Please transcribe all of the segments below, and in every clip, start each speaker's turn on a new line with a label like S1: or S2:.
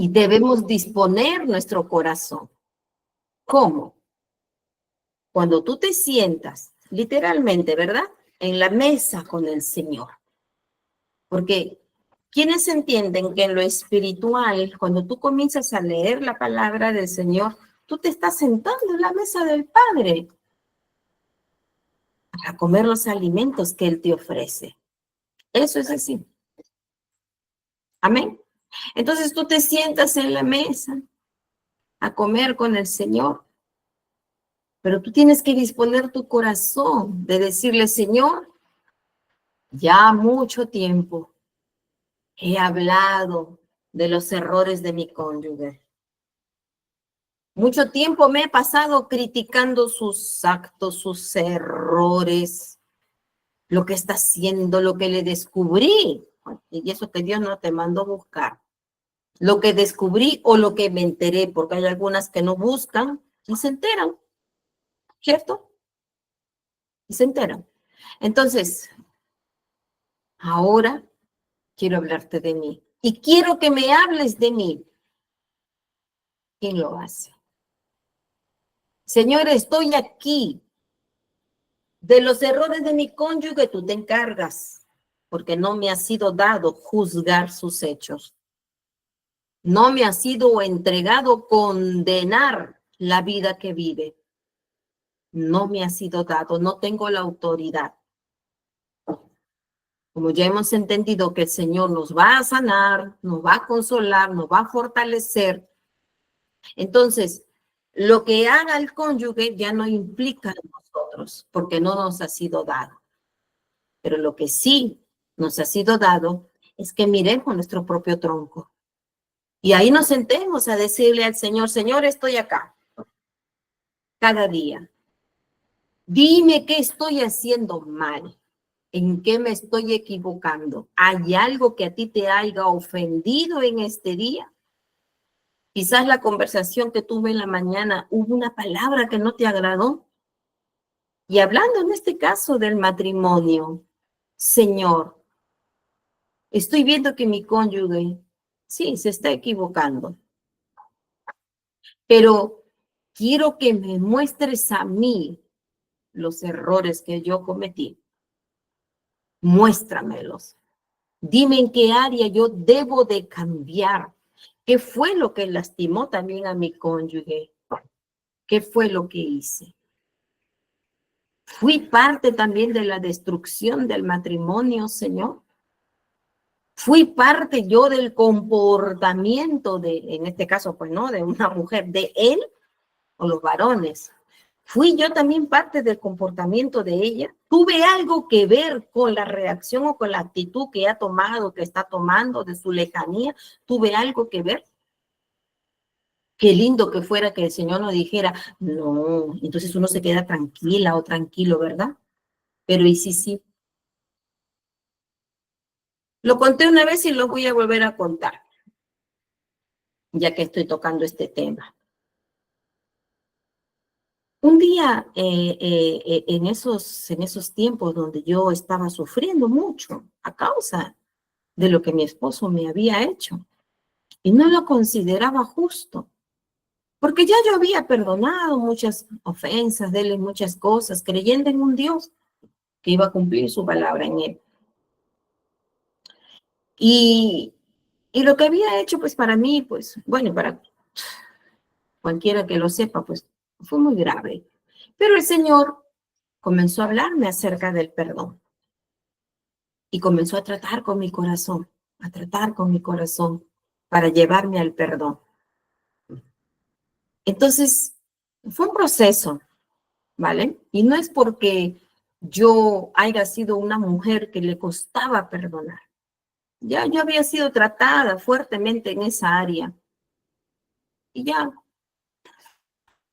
S1: Y debemos disponer nuestro corazón. ¿Cómo? Cuando tú te sientas, literalmente, ¿verdad? En la mesa con el Señor. Porque ¿quiénes entienden que en lo espiritual, cuando tú comienzas a leer la palabra del Señor, tú te estás sentando en la mesa del Padre para comer los alimentos que Él te ofrece? Eso es así. Amén. Entonces tú te sientas en la mesa a comer con el Señor, pero tú tienes que disponer tu corazón de decirle, Señor, ya mucho tiempo he hablado de los errores de mi cónyuge. Mucho tiempo me he pasado criticando sus actos, sus errores, lo que está haciendo, lo que le descubrí. Y eso que Dios no te mandó buscar. Lo que descubrí o lo que me enteré, porque hay algunas que no buscan y se enteran, ¿cierto? Y se enteran. Entonces, ahora quiero hablarte de mí. Y quiero que me hables de mí. ¿Quién lo hace? Señor, estoy aquí. De los errores de mi cónyuge tú te encargas, porque no me ha sido dado juzgar sus hechos. No me ha sido entregado condenar la vida que vive. No me ha sido dado, no tengo la autoridad. Como ya hemos entendido que el Señor nos va a sanar, nos va a consolar, nos va a fortalecer. Entonces, lo que haga el cónyuge ya no implica en nosotros, porque no nos ha sido dado. Pero lo que sí nos ha sido dado es que miremos nuestro propio tronco. Y ahí nos sentemos a decirle al Señor, Señor, estoy acá, cada día. Dime qué estoy haciendo mal, en qué me estoy equivocando. ¿Hay algo que a ti te haya ofendido en este día? Quizás la conversación que tuve en la mañana, hubo una palabra que no te agradó. Y hablando en este caso del matrimonio, Señor, estoy viendo que mi cónyuge, sí, se está equivocando, pero quiero que me muestres a mí los errores que yo cometí. Muéstramelos. Dime en qué área yo debo de cambiar. ¿Qué fue lo que lastimó también a mi cónyuge? ¿Qué fue lo que hice? Fui parte también de la destrucción del matrimonio, Señor. Fui parte yo del comportamiento de, en este caso, pues no, de una mujer, de él o los varones. Fui yo también parte del comportamiento de ella. Tuve algo que ver con la reacción o con la actitud que ha tomado, que está tomando de su lejanía. Tuve algo que ver. Qué lindo que fuera que el Señor nos dijera, no, entonces uno se queda tranquila o tranquilo, ¿verdad? Pero y sí, sí. Lo conté una vez y lo voy a volver a contar, ya que estoy tocando este tema. Un día, en esos tiempos donde yo estaba sufriendo mucho a causa de lo que mi esposo me había hecho, y no lo consideraba justo, porque ya yo había perdonado muchas ofensas de él, muchas cosas, creyendo en un Dios que iba a cumplir su palabra en él. Y, y lo que había hecho, pues para mí, pues bueno, para cualquiera que lo sepa, pues fue muy grave. Pero el Señor comenzó a hablarme acerca del perdón y comenzó a tratar con mi corazón, a tratar con mi corazón para llevarme al perdón. Entonces, fue un proceso, ¿vale? Y no es porque yo haya sido una mujer que le costaba perdonar. Ya yo había sido tratada fuertemente en esa área y ya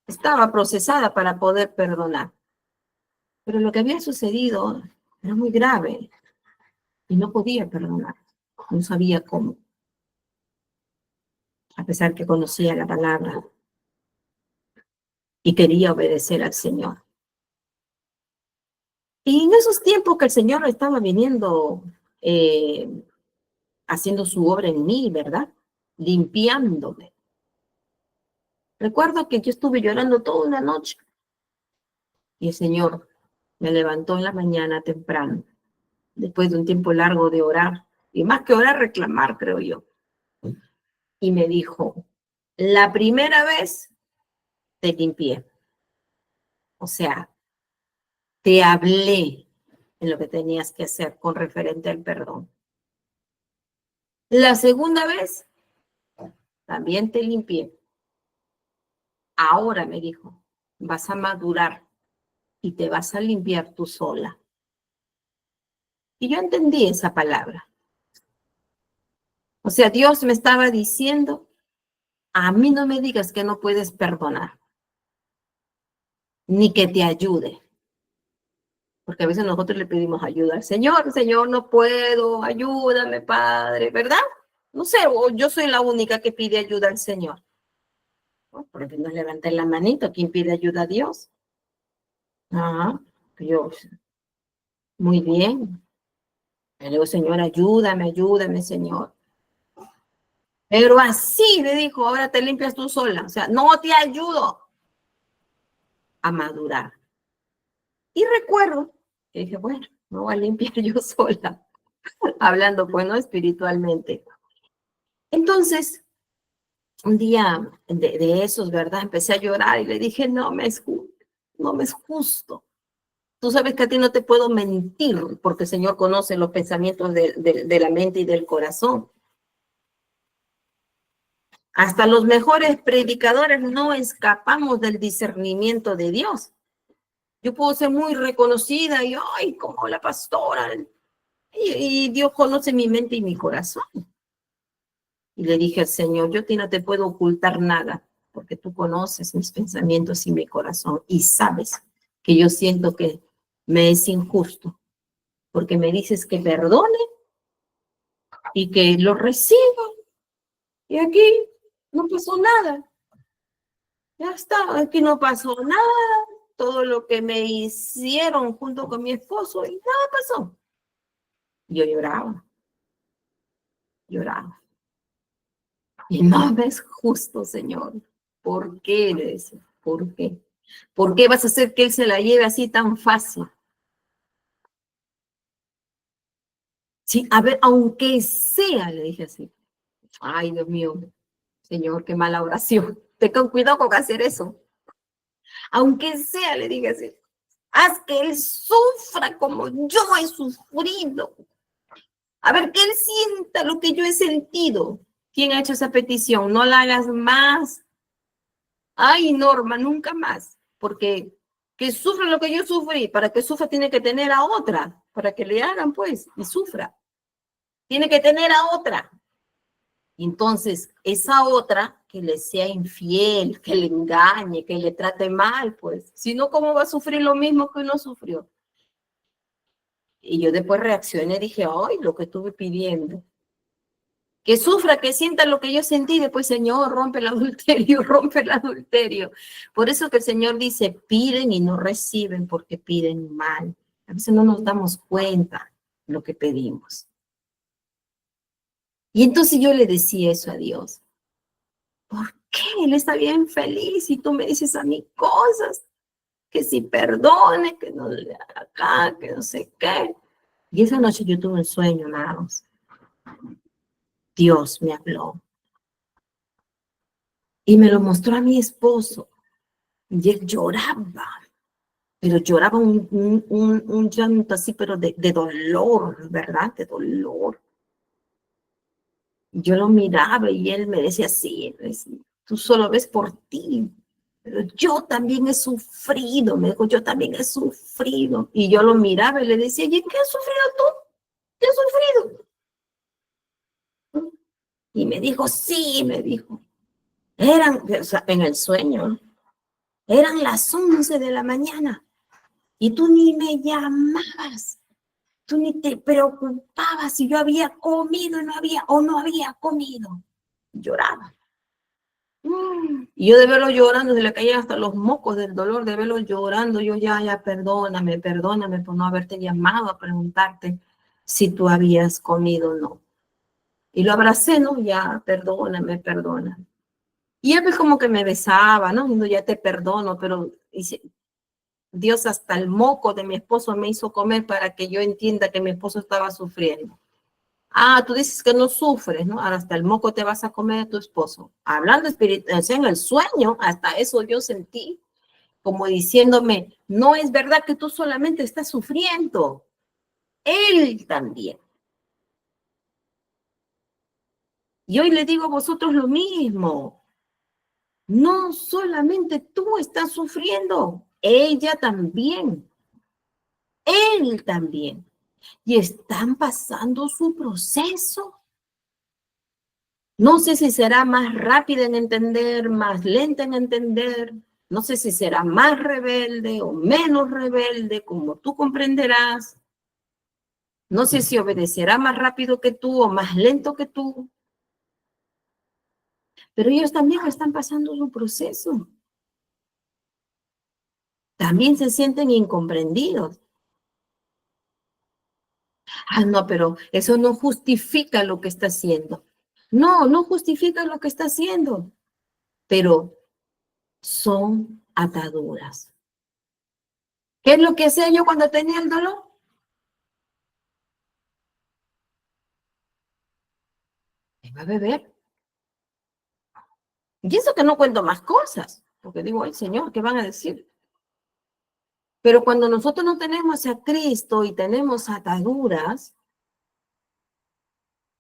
S1: estaba procesada para poder perdonar. Pero lo que había sucedido era muy grave y no podía perdonar. No sabía cómo, a pesar que conocía la palabra y quería obedecer al Señor. Y en esos tiempos que el Señor estaba viniendo, haciendo su obra en mí, ¿verdad? limpiándome. Recuerdo que yo estuve llorando toda una noche y el Señor me levantó en la mañana temprano, después de un tiempo largo de orar, y más que orar, reclamar, creo yo. Y me dijo, la primera vez te limpié. O sea, te hablé en lo que tenías que hacer con referente al perdón. La segunda vez, también te limpié. Ahora, me dijo, vas a madurar y te vas a limpiar tú sola. Y yo entendí esa palabra. O sea, Dios me estaba diciendo, a mí no me digas que no puedes perdonar, ni que te ayude. Porque a veces nosotros le pedimos ayuda al Señor, Señor, no puedo, ayúdame, Padre, ¿verdad? No sé, o yo soy la única que pide ayuda al Señor. Porque nos levanten la manito, ¿quién pide ayuda a Dios? Ah, Dios, muy bien. Le digo, Señor, ayúdame, ayúdame, Señor. Pero así le dijo, ahora te limpias tú sola. O sea, no te ayudo a madurar. Y recuerdo que dije, bueno, me voy a limpiar yo sola, hablando, pues, ¿no? Espiritualmente. Entonces, un día de esos, ¿verdad? Empecé a llorar y le dije, no me es justo. Tú sabes que a ti no te puedo mentir, porque el Señor conoce los pensamientos de la mente y del corazón. Hasta los mejores predicadores no escapamos del discernimiento de Dios. Yo puedo ser muy reconocida y, ay, como la pastora. Y Dios conoce mi mente y mi corazón. Y le dije al Señor, yo a ti no te puedo ocultar nada, porque tú conoces mis pensamientos y mi corazón. Y sabes que yo siento que me es injusto, porque me dices que perdone y que lo reciba. Y aquí no pasó nada. Ya está, aquí no pasó nada. Todo lo que me hicieron junto con mi esposo y nada pasó. Yo lloraba, lloraba. Y no me es justo, Señor. ¿Por qué? Le decía, ¿por qué? ¿Por qué vas a hacer que él se la lleve así tan fácil? Sí, a ver, aunque sea, le dije así. Ay, Dios mío, Señor, qué mala oración. Ten cuidado con hacer eso. Aunque sea, le dije así. Haz que él sufra como yo he sufrido. A ver, que él sienta lo que yo he sentido. ¿Quién ha hecho esa petición? No la hagas más. Ay, Norma, nunca más. Porque que sufra lo que yo sufrí. Para que sufra tiene que tener a otra. Para que le hagan, pues, y sufra. Tiene que tener a otra. Y entonces, esa otra que le sea infiel, que le engañe, que le trate mal, pues. Si no, ¿cómo va a sufrir lo mismo que uno sufrió? Y yo después reaccioné y dije, ay, lo que estuve pidiendo. Que sufra, que sienta lo que yo sentí, después, Señor, rompe el adulterio, rompe el adulterio. Por eso que el Señor dice, piden y no reciben porque piden mal. A veces no nos damos cuenta de lo que pedimos. Y entonces yo le decía eso a Dios. ¿Por qué? Él está bien feliz y tú me dices a mí cosas, que si perdone, que no le haga acá, que no sé qué. Y esa noche yo tuve un sueño, hermanos. Dios me habló y me lo mostró a mi esposo. Y él lloraba, pero lloraba un llanto así, pero de dolor, ¿verdad? De dolor. Yo lo miraba y él me decía así, tú solo ves por ti, pero yo también he sufrido, me dijo, yo también he sufrido. Y yo lo miraba y le decía, ¿y qué has sufrido tú? ¿Qué has sufrido? Y me dijo, sí, me dijo. O sea, en el sueño, eran las 11 de la mañana y tú ni me llamabas, tú ni te preocupabas si yo había comido o no había comido. Lloraba. Y yo de verlo llorando, se le caían hasta los mocos del dolor de verlo llorando. Yo ya, perdóname, perdóname por no haberte llamado a preguntarte si tú habías comido o no. Y lo abracé, ¿no? Ya, perdóname, perdona. Y él pues como que me besaba, ¿no? Diciendo, ya te perdono, pero dice, Dios hasta el moco de mi esposo me hizo comer para que yo entienda que mi esposo estaba sufriendo. Ah, tú dices que no sufres, ¿no? Ahora hasta el moco te vas a comer a tu esposo. Hablando espiritual, o sea, en el sueño, hasta eso yo sentí, como diciéndome, no es verdad que tú solamente estás sufriendo, él también. Y hoy le digo a vosotros lo mismo. No solamente tú estás sufriendo, ella también, él también. Y están pasando su proceso. No sé si será más rápida en entender, más lenta en entender. No sé si será más rebelde o menos rebelde, como tú comprenderás. No sé si obedecerá más rápido que tú o más lento que tú. Pero ellos también están pasando su proceso. También se sienten incomprendidos. Ah, no, pero eso no justifica lo que está haciendo. No, no justifica lo que está haciendo, pero son ataduras. ¿Qué es lo que hacía yo cuando tenía el dolor? Me iba a beber. Y eso que no cuento más cosas, porque digo, ay Señor, ¿qué van a decir? Pero cuando nosotros no tenemos a Cristo y tenemos ataduras,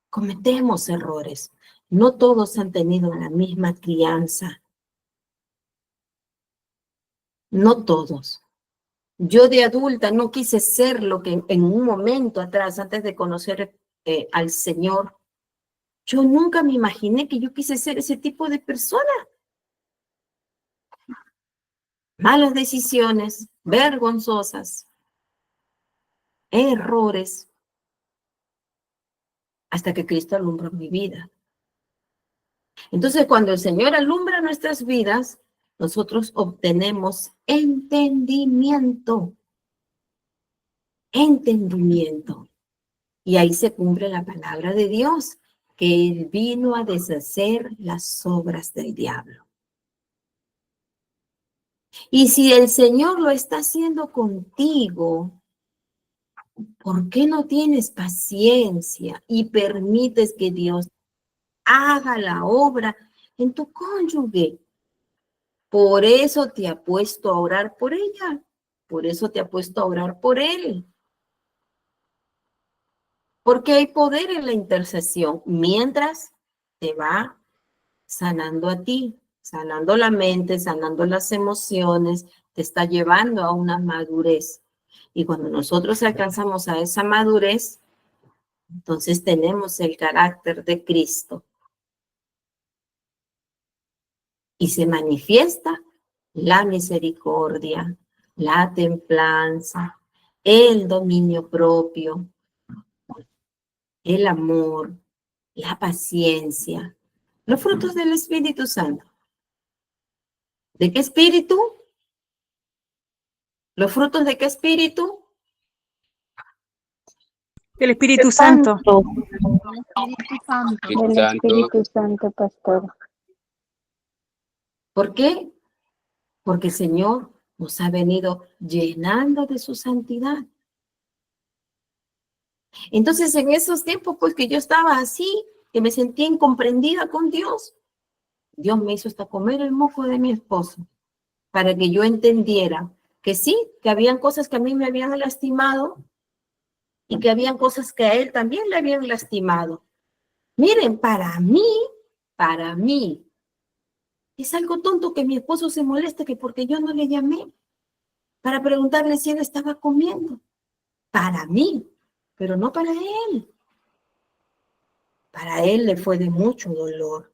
S1: cometemos errores. No todos han tenido la misma crianza. No todos. Yo de adulta no quise ser lo que en un momento atrás, antes de conocer al Señor, yo nunca me imaginé que yo quise ser ese tipo de persona. Malas decisiones, vergonzosas, errores, hasta que Cristo alumbró mi vida. Entonces, cuando el Señor alumbra nuestras vidas, nosotros obtenemos entendimiento. Entendimiento. Y ahí se cumple la palabra de Dios, que Él vino a deshacer las obras del diablo. Y si el Señor lo está haciendo contigo, ¿por qué no tienes paciencia y permites que Dios haga la obra en tu cónyuge? Por eso te ha puesto a orar por ella. Por eso te ha puesto a orar por él. Porque hay poder en la intercesión mientras te va sanando a ti, sanando la mente, sanando las emociones, te está llevando a una madurez. Y cuando nosotros alcanzamos a esa madurez, entonces tenemos el carácter de Cristo. Y se manifiesta la misericordia, la templanza, el dominio propio, el amor, la paciencia, los frutos del Espíritu Santo. ¿De qué espíritu? ¿Los frutos de qué espíritu?
S2: El Espíritu Santo.
S3: El Espíritu Santo, pastor.
S1: ¿Por qué? Porque el Señor nos ha venido llenando de su santidad. Entonces, en esos tiempos, pues que yo estaba así, que me sentía incomprendida con Dios, Dios me hizo hasta comer el moco de mi esposo para que yo entendiera que sí, que habían cosas que a mí me habían lastimado y que habían cosas que a él también le habían lastimado. Miren, para mí, es algo tonto que mi esposo se moleste que porque yo no le llamé para preguntarle si él estaba comiendo. Para mí, pero no para él. Para él le fue de mucho dolor.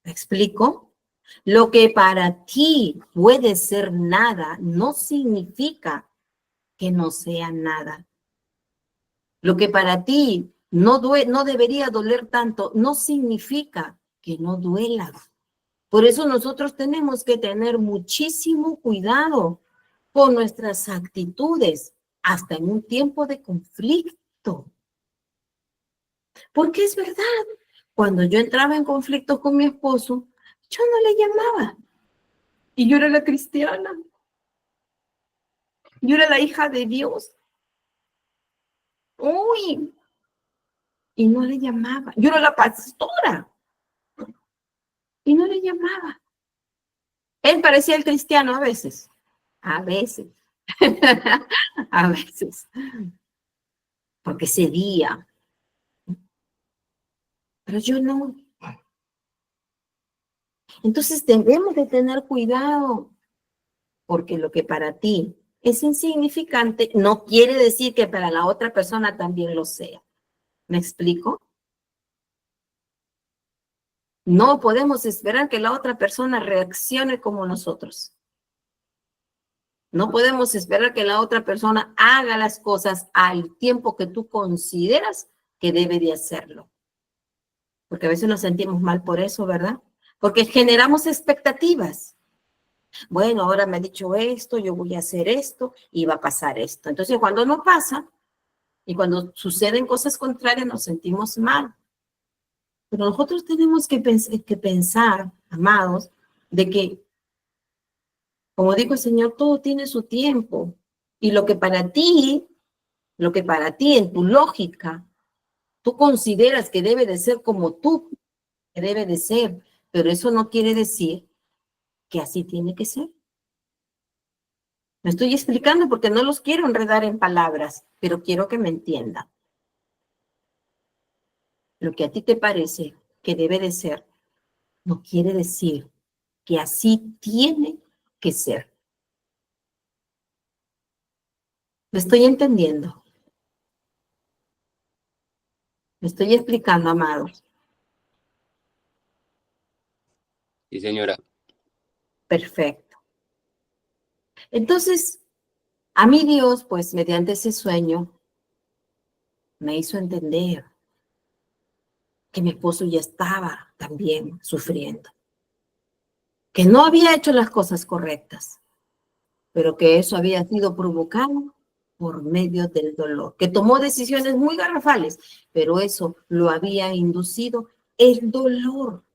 S1: ¿Me explico? Lo que para ti puede ser nada, no significa que no sea nada. Lo que para ti no debería doler tanto, no significa que no duela. Por eso nosotros tenemos que tener muchísimo cuidado con nuestras actitudes, hasta en un tiempo de conflicto. Porque es verdad. Cuando yo entraba en conflicto con mi esposo, yo no le llamaba. Y yo era la cristiana. Yo era la hija de Dios. Uy. Y no le llamaba. Yo era la pastora. Y no le llamaba. Él parecía el cristiano a veces. A veces. A veces. Porque cedía. Pero yo no. Entonces debemos de tener cuidado. Porque lo que para ti es insignificante no quiere decir que para la otra persona también lo sea. ¿Me explico? No podemos esperar que la otra persona reaccione como nosotros. No podemos esperar que la otra persona haga las cosas al tiempo que tú consideras que debe de hacerlo. Porque a veces nos sentimos mal por eso, ¿verdad? Porque generamos expectativas. Bueno, ahora me ha dicho esto, yo voy a hacer esto y va a pasar esto. Entonces, cuando no pasa y cuando suceden cosas contrarias, nos sentimos mal. Pero nosotros tenemos que pensar, amados, de que, como dijo el Señor, todo tiene su tiempo. Y lo que para ti en tu lógica, tú consideras que debe de ser como tú, que debe de ser, pero eso no quiere decir que así tiene que ser. Me estoy explicando porque no los quiero enredar en palabras, pero quiero que me entiendan. Lo que a ti te parece que debe de ser, no quiere decir que así tiene que ser. ¿Me estoy entendiendo? ¿Me estoy explicando, amados?
S4: Sí, señora.
S1: Perfecto. Entonces, a mí Dios, pues mediante ese sueño, me hizo entender que mi esposo ya estaba también sufriendo, que no había hecho las cosas correctas, pero que eso había sido provocado por medio del dolor, que tomó decisiones muy garrafales, pero eso lo había inducido el dolor.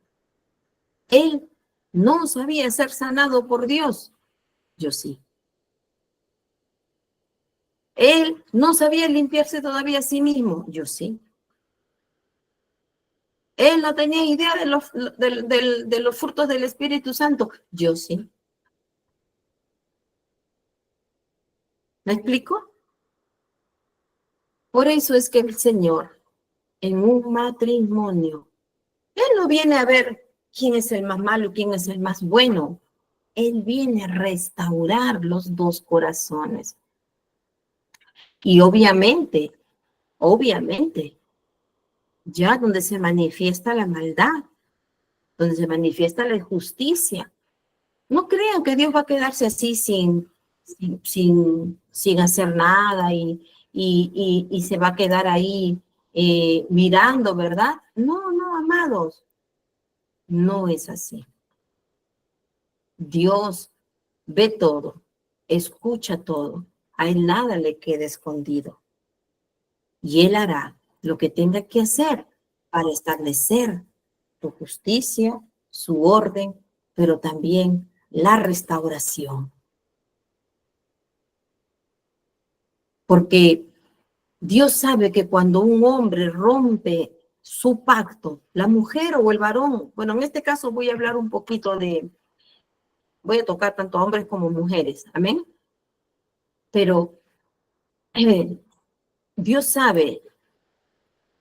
S1: Él no sabía ser sanado por Dios, yo sí. Él no sabía limpiarse todavía a sí mismo, yo sí. Él no tenía idea de los frutos del Espíritu Santo, yo sí. ¿Me explico? Por eso es que el Señor, en un matrimonio, Él no viene a ver quién es el más malo y quién es el más bueno. Él viene a restaurar los dos corazones. Y obviamente, ya donde se manifiesta la maldad, donde se manifiesta la injusticia, no crean que Dios va a quedarse así sin hacer nada y se va a quedar ahí mirando, ¿verdad? No, no, amados, no es así. Dios ve todo, escucha todo, a Él nada le queda escondido. Y Él hará lo que tenga que hacer para establecer su justicia, su orden, pero también la restauración. Porque Dios sabe que cuando un hombre rompe su pacto, la mujer o el varón, bueno, en este caso voy a hablar un poquito voy a tocar tanto a hombres como mujeres, amén. Pero Dios sabe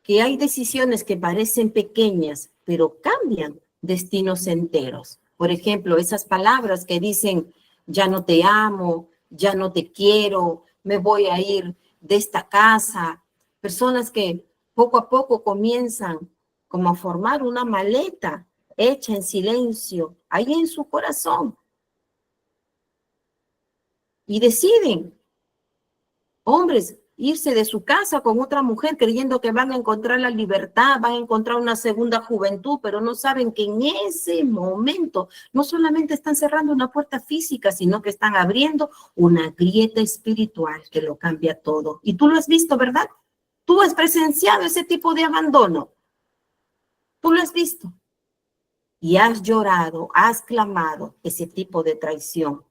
S1: que hay decisiones que parecen pequeñas, pero cambian destinos enteros. Por ejemplo, esas palabras que dicen, ya no te amo, ya no te quiero, me voy a ir de esta casa. Personas que poco a poco comienzan como a formar una maleta hecha en silencio, ahí en su corazón. Y deciden, hombres, irse de su casa con otra mujer creyendo que van a encontrar la libertad, van a encontrar una segunda juventud, pero no saben que en ese momento no solamente están cerrando una puerta física, sino que están abriendo una grieta espiritual que lo cambia todo. Y tú lo has visto, ¿verdad? Tú has presenciado ese tipo de abandono. Tú lo has visto y has llorado, has clamado ese tipo de traición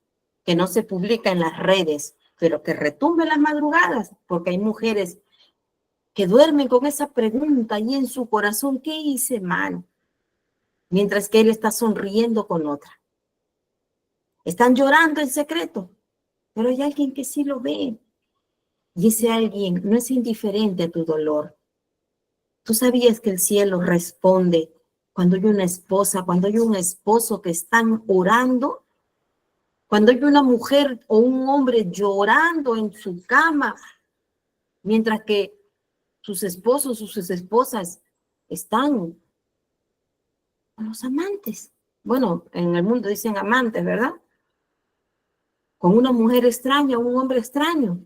S1: que no se publica en las redes, pero que retumba en las madrugadas, porque hay mujeres que duermen con esa pregunta ahí en su corazón, ¿qué hice mal? Mientras que él está sonriendo con otra. Están llorando en secreto, pero hay alguien que sí lo ve. Y ese alguien no es indiferente a tu dolor. ¿Tú sabías que el cielo responde cuando hay una esposa, cuando hay un esposo que están orando? Cuando hay una mujer o un hombre llorando en su cama, mientras que sus esposos o sus esposas están con los amantes. Bueno, en el mundo dicen amantes, ¿verdad? Con una mujer extraña, un hombre extraño.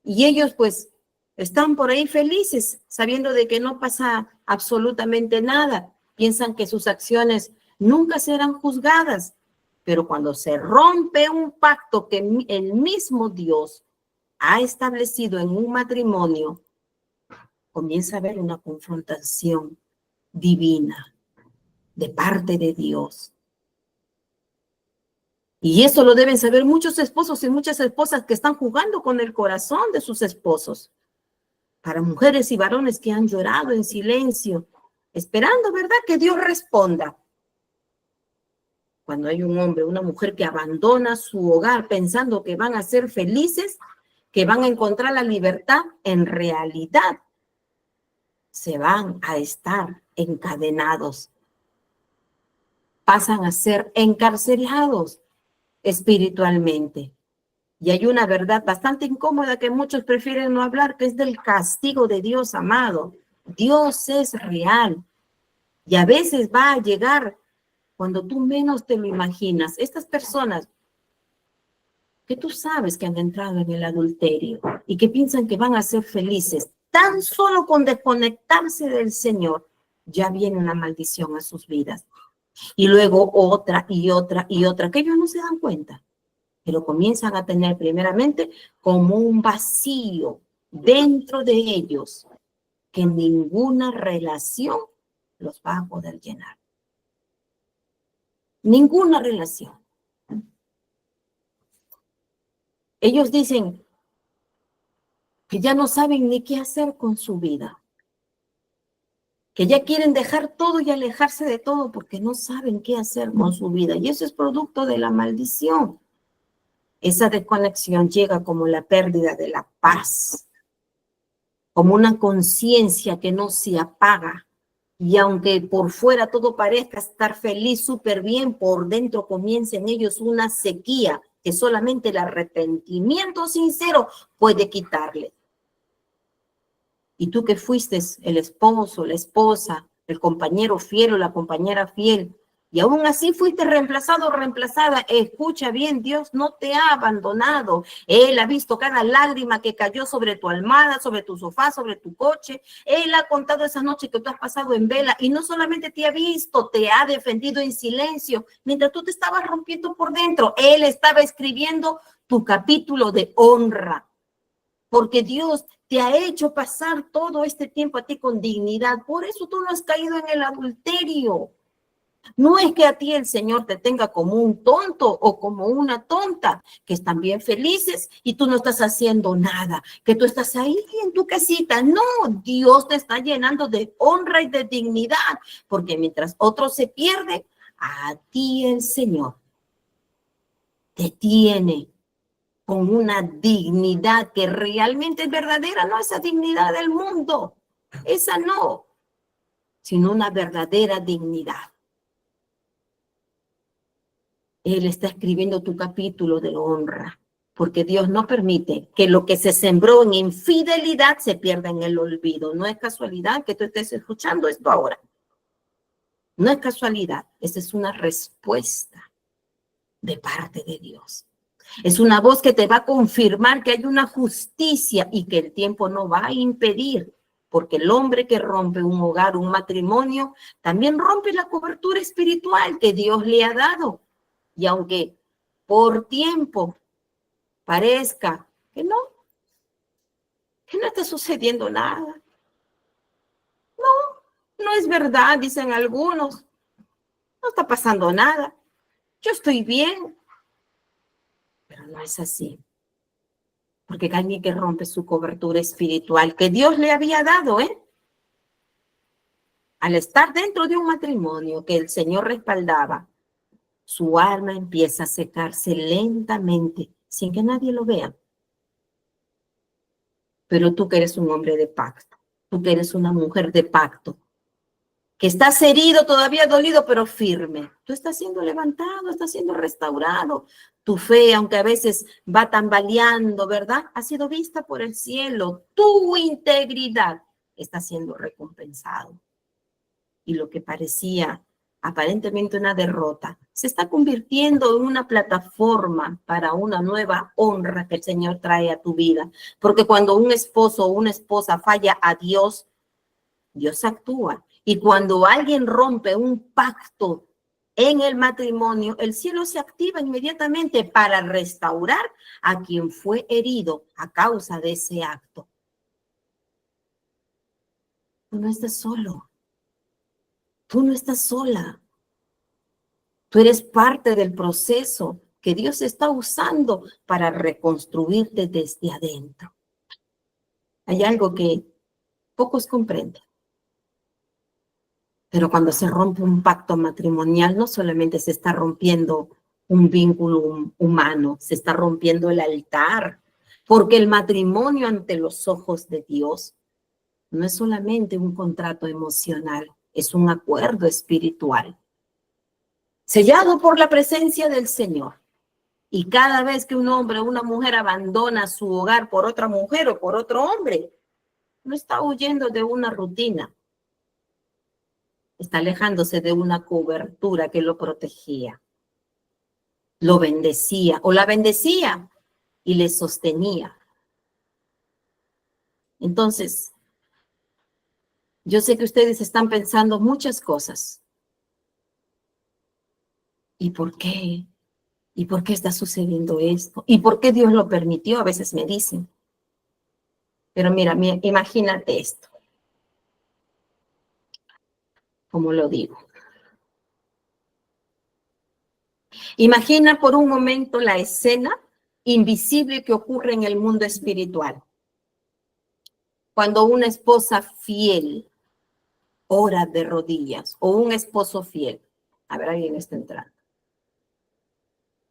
S1: Y ellos pues están por ahí felices, sabiendo de que no pasa absolutamente nada. Piensan que sus acciones nunca serán juzgadas. Pero cuando se rompe un pacto que el mismo Dios ha establecido en un matrimonio, comienza a haber una confrontación divina de parte de Dios. Y eso lo deben saber muchos esposos y muchas esposas que están jugando con el corazón de sus esposos. Para mujeres y varones que han llorado en silencio, esperando, ¿verdad?, que Dios responda. Cuando hay un hombre, una mujer que abandona su hogar pensando que van a ser felices, que van a encontrar la libertad, en realidad se van a estar encadenados. Pasan a ser encarcelados espiritualmente. Y hay una verdad bastante incómoda que muchos prefieren no hablar, que es del castigo de Dios, amado. Dios es real. Y a veces va a llegar cuando tú menos te lo imaginas. Estas personas que tú sabes que han entrado en el adulterio y que piensan que van a ser felices, tan solo con desconectarse del Señor, ya viene una maldición a sus vidas. Y luego otra y otra y otra, que ellos no se dan cuenta, pero comienzan a tener primeramente como un vacío dentro de ellos que ninguna relación los va a poder llenar. Ninguna relación. Ellos dicen que ya no saben ni qué hacer con su vida, que ya quieren dejar todo y alejarse de todo porque no saben qué hacer con su vida. Y eso es producto de la maldición. Esa desconexión llega como la pérdida de la paz, como una conciencia que no se apaga. Y aunque por fuera todo parezca estar feliz, súper bien, por dentro comienza en ellos una sequía que solamente el arrepentimiento sincero puede quitarle. Y tú que fuiste el esposo, la esposa, el compañero fiel o la compañera fiel, y aún así fuiste reemplazado o reemplazada, escucha bien, Dios no te ha abandonado. Él ha visto cada lágrima que cayó sobre tu almohada, sobre tu sofá, sobre tu coche. Él ha contado esas noches que tú has pasado en vela y no solamente te ha visto, te ha defendido en silencio mientras tú te estabas rompiendo por dentro. Él estaba escribiendo tu capítulo de honra, porque Dios te ha hecho pasar todo este tiempo a ti con dignidad. Por eso tú no has caído en el adulterio. No es que a ti el Señor te tenga como un tonto o como una tonta, que están bien felices y tú no estás haciendo nada, que tú estás ahí en tu casita. No, Dios te está llenando de honra y de dignidad, porque mientras otro se pierde, a ti el Señor te tiene con una dignidad que realmente es verdadera, no esa dignidad del mundo, esa no, sino una verdadera dignidad. Él está escribiendo tu capítulo de honra, porque Dios no permite que lo que se sembró en infidelidad se pierda en el olvido. No es casualidad que tú estés escuchando esto ahora. No es casualidad, esa es una respuesta de parte de Dios. Es una voz que te va a confirmar que hay una justicia y que el tiempo no va a impedir, porque el hombre que rompe un hogar, un matrimonio, también rompe la cobertura espiritual que Dios le ha dado. Y aunque por tiempo parezca que no está sucediendo nada, no, No es verdad, dicen algunos. No está pasando nada. Yo estoy bien. Pero no es así. Porque hay alguien que rompe su cobertura espiritual que Dios le había dado, ¿eh? Al estar dentro de un matrimonio que el Señor respaldaba, su alma empieza a secarse lentamente, sin que nadie lo vea. Pero tú que eres un hombre de pacto, tú que eres una mujer de pacto, que estás herido, todavía dolido, pero firme. Tú estás siendo levantado, estás siendo restaurado. Tu fe, aunque a veces va tambaleando, ¿verdad? Ha sido vista por el cielo. Tu integridad está siendo recompensado. Y lo que parecía aparentemente una derrota se está convirtiendo en una plataforma para una nueva honra que el Señor trae a tu vida. Porque cuando un esposo o una esposa falla a Dios, Dios actúa. Y cuando alguien rompe un pacto en el matrimonio, el cielo se activa inmediatamente para restaurar a quien fue herido a causa de ese acto. Tú no estás solo. Tú no estás sola. Tú eres parte del proceso que Dios está usando para reconstruirte desde adentro. Hay algo que pocos comprenden. Pero cuando se rompe un pacto matrimonial, no solamente se está rompiendo un vínculo humano, se está rompiendo el altar, porque el matrimonio ante los ojos de Dios no es solamente un contrato emocional, es un acuerdo espiritual, sellado por la presencia del Señor. Y cada vez que un hombre o una mujer abandona su hogar por otra mujer o por otro hombre, no está huyendo de una rutina, está alejándose de una cobertura que lo protegía, lo bendecía o la bendecía y le sostenía. Entonces, yo sé que ustedes están pensando muchas cosas. ¿Y por qué? ¿Y por qué está sucediendo esto? ¿Y por qué Dios lo permitió? A veces me dicen. Pero mira, imagínate esto. Como lo digo. Imagina por un momento la escena invisible que ocurre en el mundo espiritual. Cuando una esposa fiel ora de rodillas o un esposo fiel. A ver, alguien está entrando.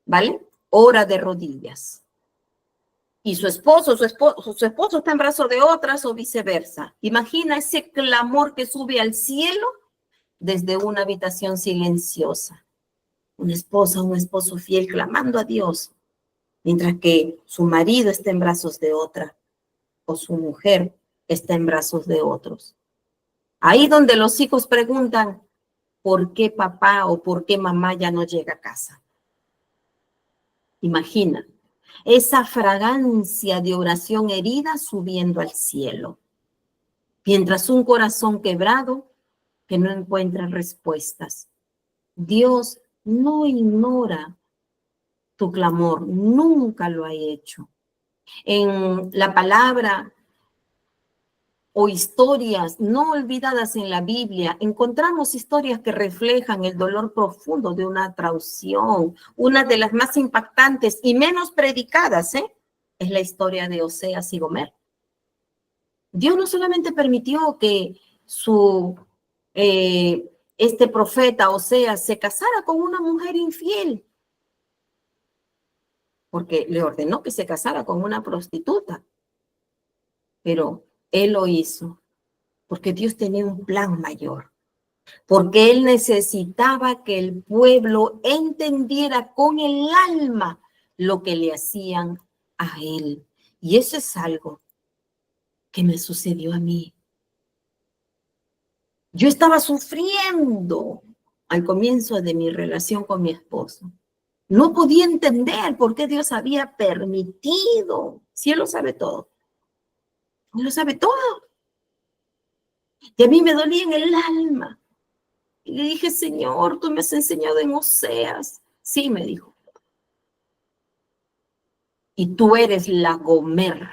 S1: ¿Vale? Ora de rodillas. Y su esposo está en brazos de otras o viceversa. Imagina ese clamor que sube al cielo desde una habitación silenciosa. Una esposa, un esposo fiel clamando a Dios, mientras que su marido está en brazos de otra o su mujer está en brazos de otros. Ahí donde los hijos preguntan, ¿por qué papá o por qué mamá ya no llega a casa? Imagina esa fragancia de oración herida subiendo al cielo, mientras un corazón quebrado que no encuentra respuestas. Dios no ignora tu clamor, nunca lo ha hecho. En la palabra o historias no olvidadas en la Biblia, encontramos historias que reflejan el dolor profundo de una traición. Una de las más impactantes y menos predicadas, es la historia de Oseas y Gomer. Dios no solamente permitió que este profeta Oseas se casara con una mujer infiel, porque le ordenó que se casara con una prostituta, pero él lo hizo porque Dios tenía un plan mayor, porque él necesitaba que el pueblo entendiera con el alma lo que le hacían a él. Y eso es algo que me sucedió a mí. Yo estaba sufriendo al comienzo de mi relación con mi esposo. No podía entender por qué Dios había permitido. Si Él lo sabe todo. Él lo sabe todo. Y a mí me dolía en el alma. Y le dije, Señor, tú me has enseñado en Oseas. Sí, me dijo. Y tú eres la Gomer.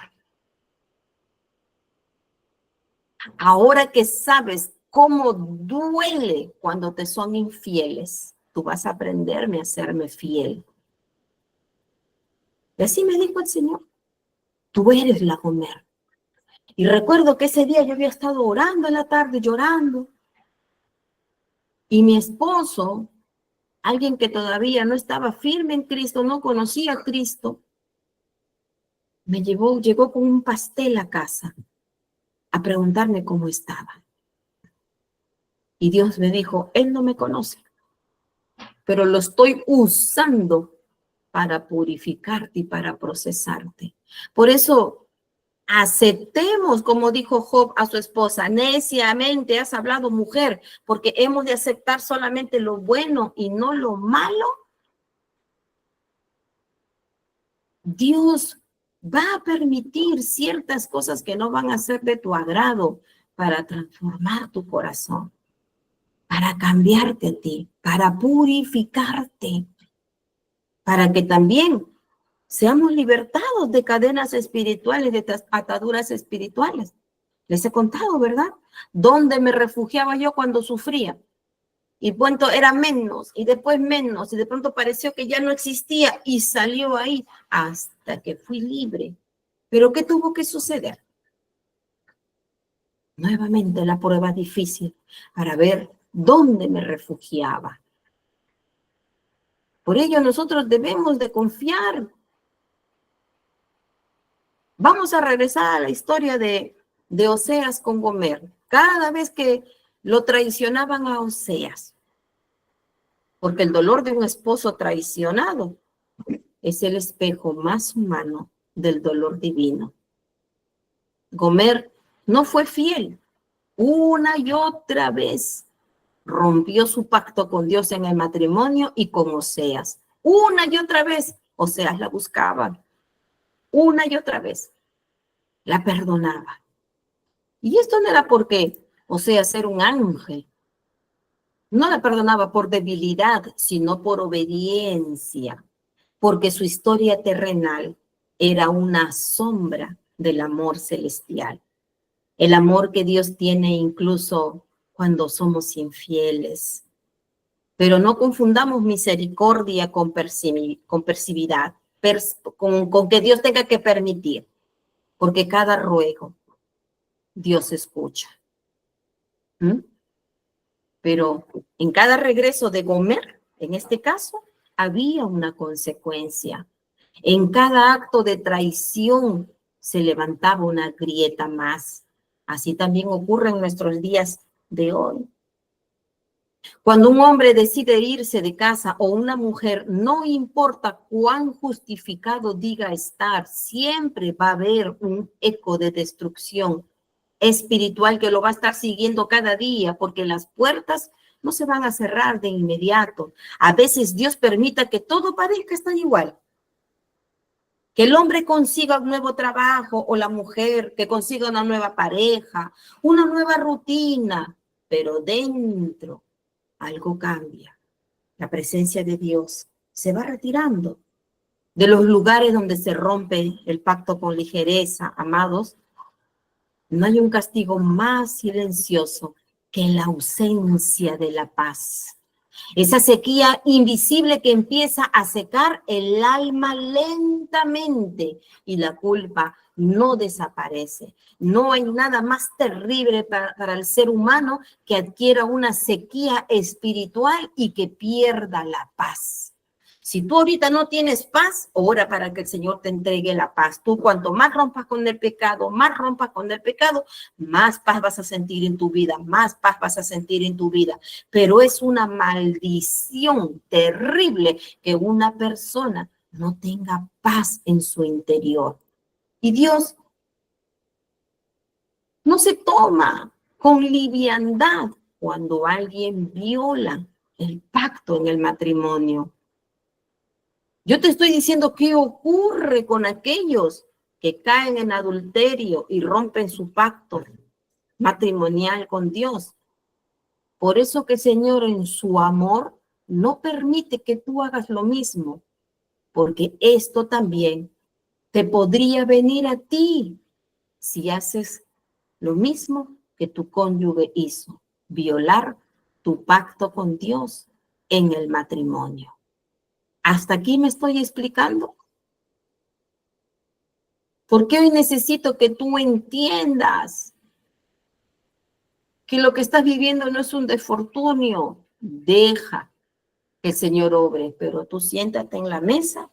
S1: Ahora que sabes cómo duele cuando te son infieles. Tú vas a aprenderme a hacerme fiel. Y así me dijo el Señor, tú eres la Gomer. Y recuerdo que ese día yo había estado orando en la tarde, llorando. Y mi esposo, alguien que todavía no estaba firme en Cristo, no conocía a Cristo, llegó con un pastel a casa a preguntarme cómo estaba. Y Dios me dijo, él no me conoce, pero lo estoy usando para purificarte y para procesarte. Por eso, aceptemos, como dijo Job a su esposa, neciamente has hablado, mujer, porque hemos de aceptar solamente lo bueno y no lo malo. Dios va a permitir ciertas cosas que no van a ser de tu agrado para transformar tu corazón, para cambiarte a ti, para purificarte, para que también seamos libertados de cadenas espirituales, de ataduras espirituales. Les he contado, ¿verdad? ¿Dónde me refugiaba yo cuando sufría? Y pronto era menos, y después menos, y de pronto pareció que ya no existía, y salió ahí hasta que fui libre. ¿Pero qué tuvo que suceder? Nuevamente la prueba difícil para ver dónde me refugiaba. Por ello nosotros debemos de confiar. Vamos a regresar a la historia de Oseas con Gomer. Cada vez que lo traicionaban a Oseas, porque el dolor de un esposo traicionado es el espejo más humano del dolor divino. Gomer no fue fiel. Una y otra vez rompió su pacto con Dios en el matrimonio y con Oseas. Una y otra vez Oseas la buscaba. Una y otra vez la perdonaba. Y esto no era porque Oseas era un ángel. No la perdonaba por debilidad, sino por obediencia, porque su historia terrenal era una sombra del amor celestial. El amor que Dios tiene incluso cuando somos infieles. Pero no confundamos misericordia con persividad, con que Dios tenga que permitir, porque cada ruego Dios escucha. Pero en cada regreso de Gomer, en este caso, había una consecuencia. En cada acto de traición se levantaba una grieta más. Así también ocurre en nuestros días de hoy. Cuando un hombre decide irse de casa o una mujer, no importa cuán justificado diga estar, siempre va a haber un eco de destrucción espiritual que lo va a estar siguiendo cada día, porque las puertas no se van a cerrar de inmediato. A veces Dios permita que todo parezca estar igual. Que el hombre consiga un nuevo trabajo o la mujer que consiga una nueva pareja, una nueva rutina, pero dentro algo cambia. La presencia de Dios se va retirando de los lugares donde se rompe el pacto con ligereza, amados. No hay un castigo más silencioso que la ausencia de la paz. Esa sequía invisible que empieza a secar el alma lentamente y la culpa no desaparece. No hay nada más terrible para el ser humano que adquiera una sequía espiritual y que pierda la paz. Si tú ahorita no tienes paz, ora para que el Señor te entregue la paz. Tú cuanto más rompas con el pecado, más paz vas a sentir en tu vida, más paz vas a sentir en tu vida. Pero es una maldición terrible que una persona no tenga paz en su interior. Y Dios no se toma con liviandad cuando alguien viola el pacto en el matrimonio. Yo te estoy diciendo qué ocurre con aquellos que caen en adulterio y rompen su pacto matrimonial con Dios. Por eso que el Señor en su amor no permite que tú hagas lo mismo, porque esto también te podría venir a ti si haces lo mismo que tu cónyuge hizo. violar tu pacto con Dios en el matrimonio. ¿Hasta aquí me estoy explicando? Porque hoy necesito que tú entiendas que lo que estás viviendo no es un desfortunio. Deja que el Señor obre, pero tú siéntate en la mesa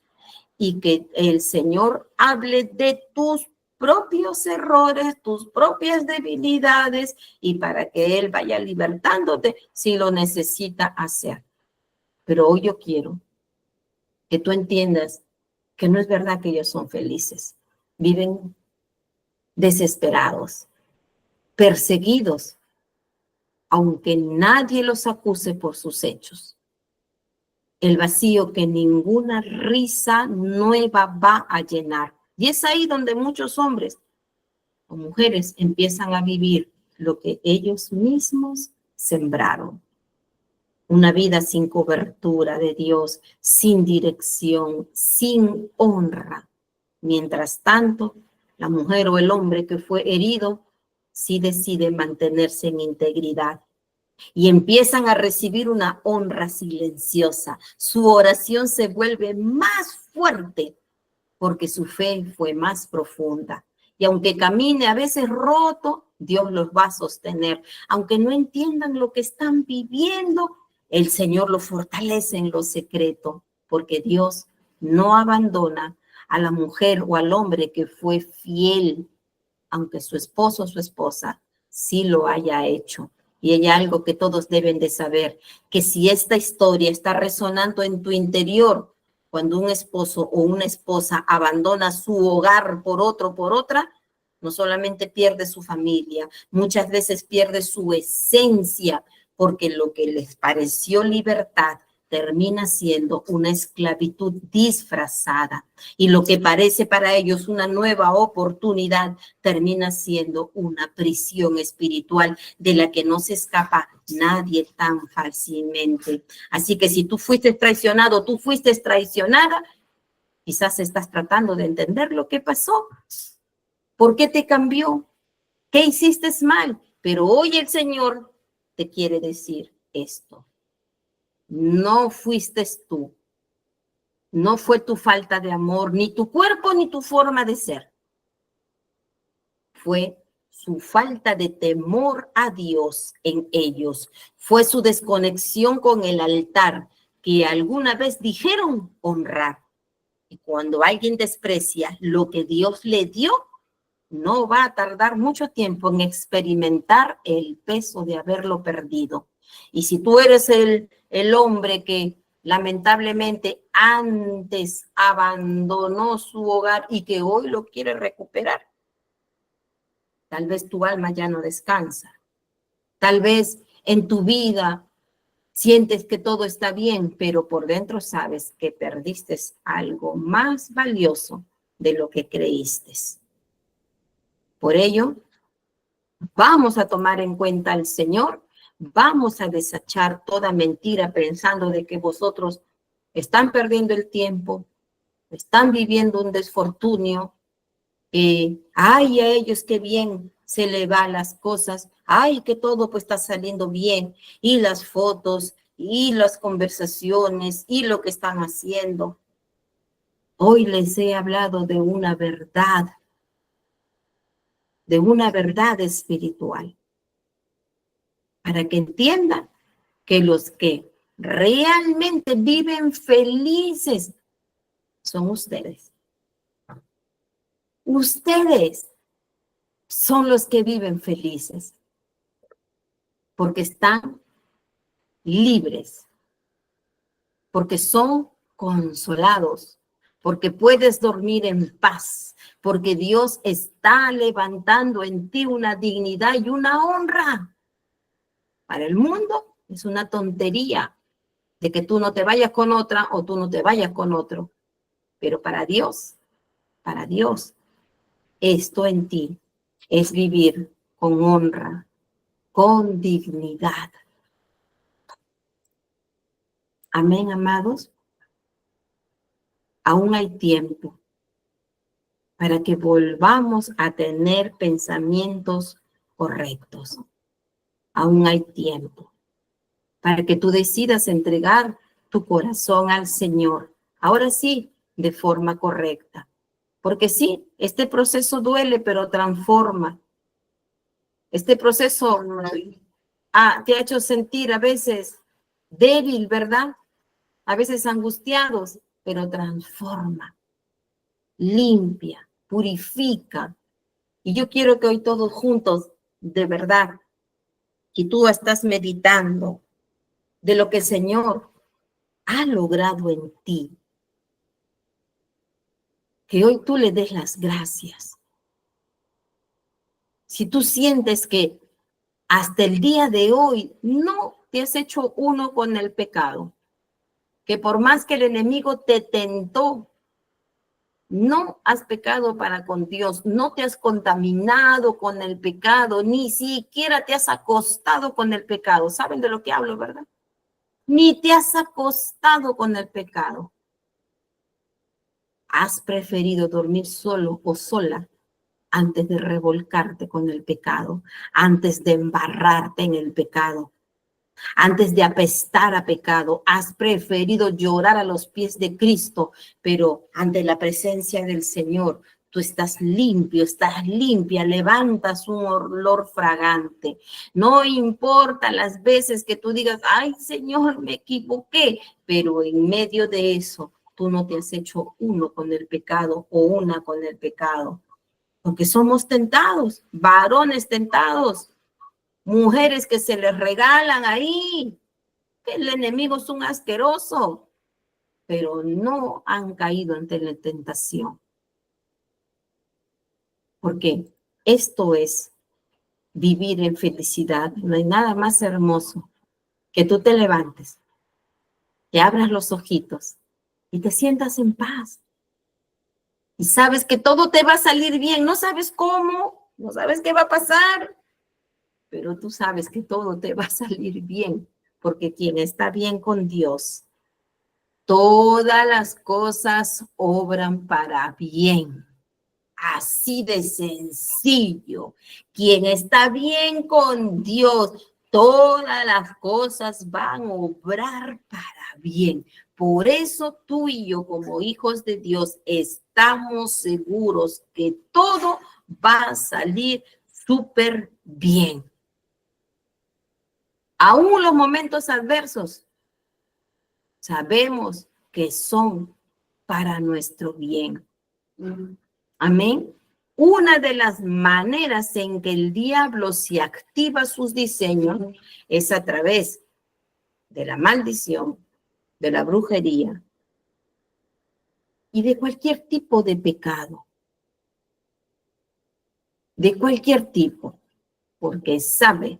S1: y que el Señor hable de tus propios errores, tus propias debilidades, y para que Él vaya libertándote si lo necesita hacer. Pero hoy yo quiero que tú entiendas que no es verdad que ellos son felices. Viven desesperados, perseguidos, aunque nadie los acuse por sus hechos. El vacío que ninguna risa nueva va a llenar. Y es ahí donde muchos hombres o mujeres empiezan a vivir lo que ellos mismos sembraron. Una vida sin cobertura de Dios, sin dirección, sin honra. Mientras tanto, la mujer o el hombre que fue herido sí decide mantenerse en integridad y empiezan a recibir una honra silenciosa. Su oración se vuelve más fuerte porque su fe fue más profunda. Y aunque camine a veces roto, Dios los va a sostener. Aunque no entiendan lo que están viviendo, el Señor los fortalece en lo secreto, porque Dios no abandona a la mujer o al hombre que fue fiel, aunque su esposo o su esposa sí lo haya hecho. Y hay algo que todos deben de saber, que si esta historia está resonando en tu interior, cuando un esposo o una esposa abandona su hogar por otro, por otra, no solamente pierde su familia, muchas veces pierde su esencia, porque lo que les pareció libertad termina siendo una esclavitud disfrazada. Y lo que parece para ellos una nueva oportunidad termina siendo una prisión espiritual de la que no se escapa nadie tan fácilmente. Así que si tú fuiste traicionado, tú fuiste traicionada, quizás estás tratando de entender lo que pasó. ¿Por qué te cambió? ¿Qué hiciste mal? Pero hoy el Señor te quiere decir esto. No fuiste tú. No fue tu falta de amor, ni tu cuerpo, ni tu forma de ser. Fue su falta de temor a Dios en ellos. Fue su desconexión con el altar que alguna vez dijeron honrar. Y cuando alguien desprecia lo que Dios le dio, no va a tardar mucho tiempo en experimentar el peso de haberlo perdido. Y si tú eres el hombre que lamentablemente antes abandonó su hogar y que hoy lo quiere recuperar, tal vez tu alma ya no descansa. Tal vez en tu vida sientes que todo está bien, pero por dentro sabes que perdiste algo más valioso de lo que creíste. Por ello, vamos a tomar en cuenta al Señor, vamos a desechar toda mentira pensando de que vosotros están perdiendo el tiempo, están viviendo un desfortunio, ay, a ellos qué bien se le va las cosas, ay, que todo pues está saliendo bien, y las fotos, y las conversaciones, y lo que están haciendo. Hoy les he hablado de una verdad espiritual, para que entiendan que los que realmente viven felices son ustedes. Ustedes son los que viven felices, porque están libres, porque son consolados, porque puedes dormir en paz, porque Dios está levantando en ti una dignidad y una honra. Para el mundo es una tontería de que tú no te vayas con otra o tú no te vayas con otro, pero para Dios, esto en ti es vivir con honra, con dignidad. Amén, amados. Aún hay tiempo para que volvamos a tener pensamientos correctos. Aún hay tiempo para que tú decidas entregar tu corazón al Señor. Ahora sí, de forma correcta. Porque sí, este proceso duele, pero transforma. Este proceso te ha hecho sentir a veces débil, ¿verdad? A veces angustiados, pero transforma, limpia, purifica. Y yo quiero que hoy todos juntos, de verdad, que tú estás meditando de lo que el Señor ha logrado en ti, que hoy tú le des las gracias. Si tú sientes que hasta el día de hoy no te has hecho uno con el pecado, que por más que el enemigo te tentó, no has pecado para con Dios, no te has contaminado con el pecado, ni siquiera te has acostado con el pecado. ¿Saben de lo que hablo, verdad? Ni te has acostado con el pecado. Has preferido dormir solo o sola antes de revolcarte con el pecado, antes de embarrarte en el pecado, antes de apestar a pecado. Has preferido llorar a los pies de Cristo, pero ante la presencia del Señor, tú estás limpio, estás limpia, levantas un olor fragante. No importa las veces que tú digas, ay Señor, me equivoqué, pero en medio de eso, tú no te has hecho uno con el pecado o una con el pecado. Porque somos tentados, varones tentados, mujeres que se les regalan ahí, que el enemigo es un asqueroso, pero no han caído ante la tentación. Porque esto es vivir en felicidad. No hay nada más hermoso que tú te levantes, que abras los ojitos y te sientas en paz. Y sabes que todo te va a salir bien. No sabes cómo, no sabes qué va a pasar, pero tú sabes que todo te va a salir bien, porque quien está bien con Dios, todas las cosas obran para bien. Así de sencillo. Quien está bien con Dios, todas las cosas van a obrar para bien. Por eso tú y yo, como hijos de Dios, estamos seguros que todo va a salir súper bien. Aún los momentos adversos, sabemos que son para nuestro bien. Amén. Una de las maneras en que el diablo se activa sus diseños es a través de la maldición, de la brujería y de cualquier tipo de pecado. De cualquier tipo, porque sabe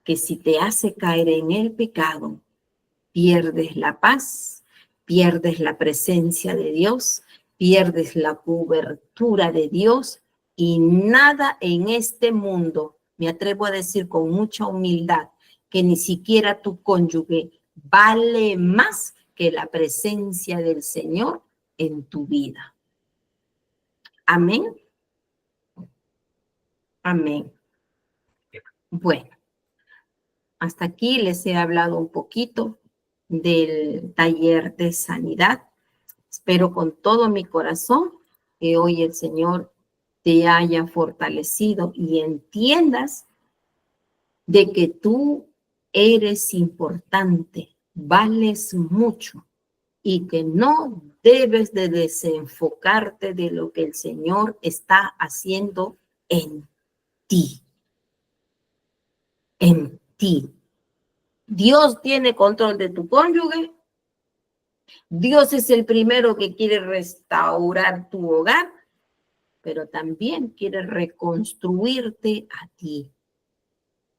S1: que si te hace caer en el pecado, pierdes la paz, pierdes la presencia de Dios, pierdes la cobertura de Dios y nada en este mundo, me atrevo a decir con mucha humildad, que ni siquiera tu cónyuge vale más que la presencia del Señor en tu vida. Amén. Amén. Bueno, hasta aquí les he hablado un poquito del taller de sanidad. Espero con todo mi corazón que hoy el Señor te haya fortalecido y entiendas de que tú eres importante, vales mucho y que no debes de desenfocarte de lo que el Señor está haciendo en ti. En ti. Dios tiene control de tu cónyuge. Dios es el primero que quiere restaurar tu hogar, pero también quiere reconstruirte a ti.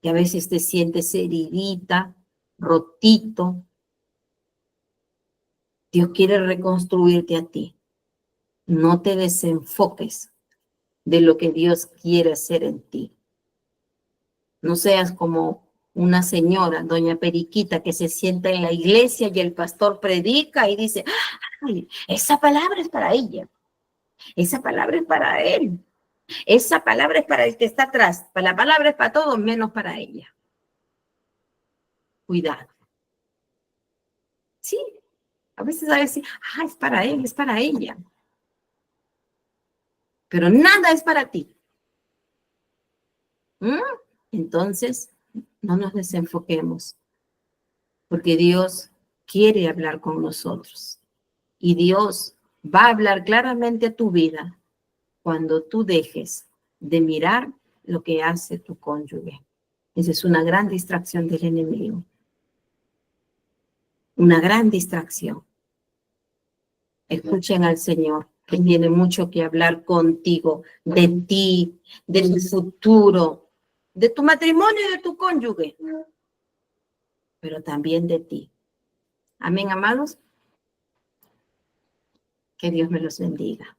S1: Que a veces te sientes heridita, rotito. Dios quiere reconstruirte a ti. No te desenfoques de lo que Dios quiere hacer en ti. No seas como una señora, doña Periquita, que se sienta en la iglesia y el pastor predica y dice, ay, esa palabra es para ella, esa palabra es para él, esa palabra es para el que está atrás, la palabra es para todos menos para ella. cuidado. Sí, a veces es para él, es para ella. Pero nada es para ti. Entonces, no nos desenfoquemos, porque Dios quiere hablar con nosotros. Y Dios va a hablar claramente a tu vida cuando tú dejes de mirar lo que hace tu cónyuge. Esa es una gran distracción del enemigo. Una gran distracción. Escuchen al Señor, que tiene mucho que hablar contigo, de ti, de tu futuro, de tu matrimonio y de tu cónyuge, pero también de ti. Amén, amados. Que Dios me los bendiga.